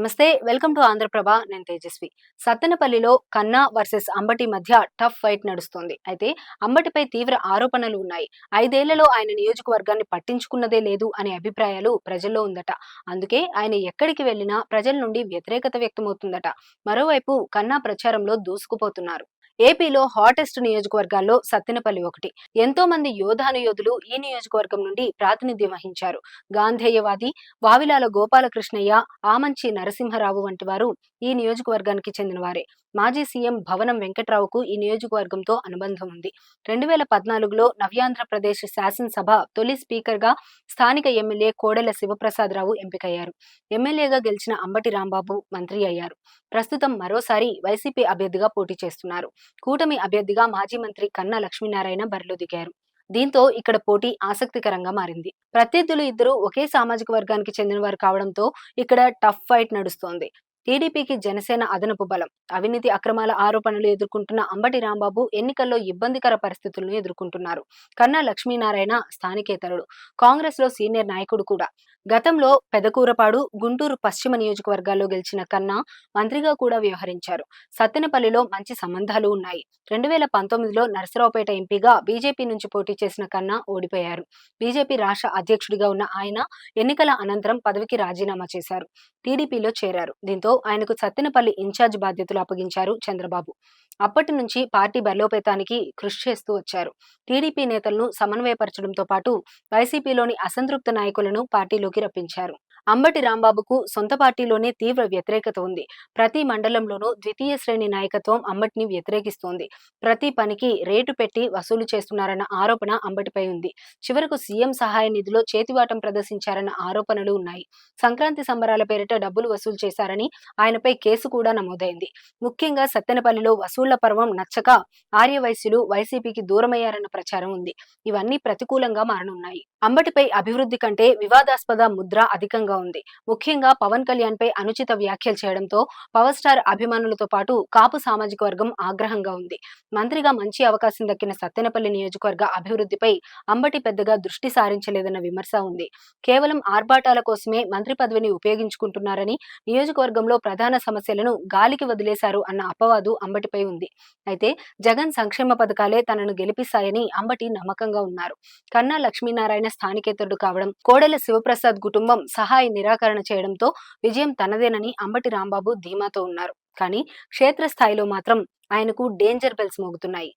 నమస్తే, welcome to Andhraprabha. నేను తేజస్వి. సత్తెనపల్లిలో కన్నా వర్సెస్ అంబటి మధ్య టఫ్ ఫైట్ నడుస్తోంది. అయితే అంబటిపై తీవ్ర ఆరోపణలు ఉన్నాయి. 5 ఏళ్లలో ఆయన నియోజకవర్గాన్ని పట్టించుకున్నదే లేదు అనే అభిప్రాయాలు ప్రజల్లో ఉందట. అందుకే ఆయన ఎక్కడికి వెళ్లినా ప్రజల నుండి వ్యతిరేకత వ్యక్తమవుతుందట. మరోవైపు కన్నా ప్రచారంలో దూసుకుపోతున్నారు. ఏపీలో హాటెస్ట్ నియోజకవర్గాల్లో సత్తెనపల్లి ఒకటి. ఎంతో మంది యోధానుయోధులు ఈ నియోజకవర్గం నుండి ప్రాతినిధ్యం వహించారు. గాంధేయవాది వావిలాల గోపాలకృష్ణయ్య, ఆమంచి నరసింహరావు వంటి వారు ఈ నియోజకవర్గానికి చెందినవారే. మాజీ సీఎం భవనం వెంకట్రావుకు ఈ నియోజకవర్గంతో అనుబంధం ఉంది. 2014లో నవ్యాంధ్రప్రదేశ్ శాసనసభ తొలి స్పీకర్గా స్థానిక ఎమ్మెల్యే కోడెల శివప్రసాదరావు ఎంపికయ్యారు. ఎమ్మెల్యేగా గెలిచిన అంబటి రాంబాబు మంత్రి అయ్యారు. ప్రస్తుతం మరోసారి వైసీపీ అభ్యర్థిగా పోటీ చేస్తున్నారు. కూటమి అభ్యర్థిగా మాజీ మంత్రి కన్నా లక్ష్మీనారాయణ బరిలో దిగారు. దీంతో ఇక్కడ పోటీ ఆసక్తికరంగా మారింది. ప్రత్యర్థులు ఇద్దరు ఒకే సామాజిక వర్గానికి చెందినవారు కావడంతో ఇక్కడ టఫ్ ఫైట్ నడుస్తోంది. టీడీపీకి జనసేన అదనపు బలం. అవినీతి అక్రమాల ఆరోపణలు ఎదుర్కొంటున్న అంబటి రాంబాబు ఎన్నికల్లో ఇబ్బందికర పరిస్థితులను ఎదుర్కొంటున్నారు. కన్నా లక్ష్మీనారాయణ స్థానికేతరుడు, కాంగ్రెస్ లో సీనియర్ నాయకుడు కూడా. గతంలో పెదకూరపాడు, గుంటూరు పశ్చిమ నియోజకవర్గాల్లో గెలిచిన కన్నా మంత్రిగా కూడా వ్యవహరించారు. సత్తెనపల్లిలో మంచి సంబంధాలు ఉన్నాయి. 2019లో నరసరావుపేట ఎంపీగా బీజేపీ నుంచి పోటీ చేసిన కన్నా ఓడిపోయారు. బీజేపీ రాష్ట్ర అధ్యక్షుడిగా ఉన్న ఆయన ఎన్నికల అనంతరం పదవికి రాజీనామా చేశారు. టీడీపీలో చేరారు. దీంతో ఆయనకు సత్తెనపల్లి ఇన్ఛార్జ్ బాధ్యతలు అప్పగించారు చంద్రబాబు. అప్పటి నుంచి పార్టీ బలోపేతానికి కృషి చేస్తూ వచ్చారు. టీడీపీ నేతలను సమన్వయపరచడంతో పాటు వైసీపీలోని అసంతృప్త నాయకులను పార్టీలోకి రప్పించారు. అంబటి రాంబాబుకు సొంత పార్టీలోనే తీవ్ర వ్యతిరేకత ఉంది. ప్రతి మండలంలోనూ ద్వితీయ శ్రేణి నాయకత్వం అంబటిని వ్యతిరేకిస్తోంది. ప్రతి పనికి రేటు పెట్టి వసూలు చేస్తున్నారన్న ఆరోపణ అంబటిపై ఉంది. చివరకు సీఎం సహాయ నిధిలో చేతివాటం ప్రదర్శించారన్న ఆరోపణలు ఉన్నాయి. సంక్రాంతి సంబరాల పేరిట డబ్బులు వసూలు చేశారని ఆయనపై కేసు కూడా నమోదైంది. ముఖ్యంగా సత్తెనపల్లిలో వసూళ్ల పర్వం నచ్చక ఆర్యవైశ్యులు వైసీపీకి దూరమయ్యారన్న ప్రచారం ఉంది. ఇవన్నీ ప్రతికూలంగా మారనున్నాయి. అంబటిపై అభివృద్ధి కంటే వివాదాస్పద ముద్ర అధికంగా ఉంది. ముఖ్యంగా పవన్ కళ్యాణ్ పై అనుచిత వ్యాఖ్యలు చేయడంతో పవర్ స్టార్ అభిమానులతో పాటు కాపు సామాజిక వర్గం ఆగ్రహంగా ఉంది. మంత్రిగా మంచి అవకాశం దక్కిన సత్తెనపల్లి నియోజకవర్గ అభివృద్ధిపై అంబటి పెద్దగా దృష్టి సారించలేదన్న విమర్శ ఉంది. కేవలం ఆర్భాటాల కోసమే మంత్రి పదవిని ఉపయోగించుకుంటున్నారని, నియోజకవర్గంలో ప్రధాన సమస్యలను గాలికి వదిలేశారు అన్న అపవాదు అంబటిపై ఉంది. అయితే జగన్ సంక్షేమ పథకాలే తనను గెలిపిస్తాయని అంబటి నమ్మకంగా ఉన్నారు. కన్నా లక్ష్మీనారాయణ స్థానికేతరుడు కావడం, కోడెల శివప్రసాద్ కుటుంబం సహాయ నిరాకరణ చేయడంతో విజయం తనదేనని అంబటి రాంబాబు ధీమాతో ఉన్నారు. కానీ క్షేత్రస్థాయిలో మాత్రం ఆయనకు డేంజర్ బెల్స్ మోగుతున్నాయి.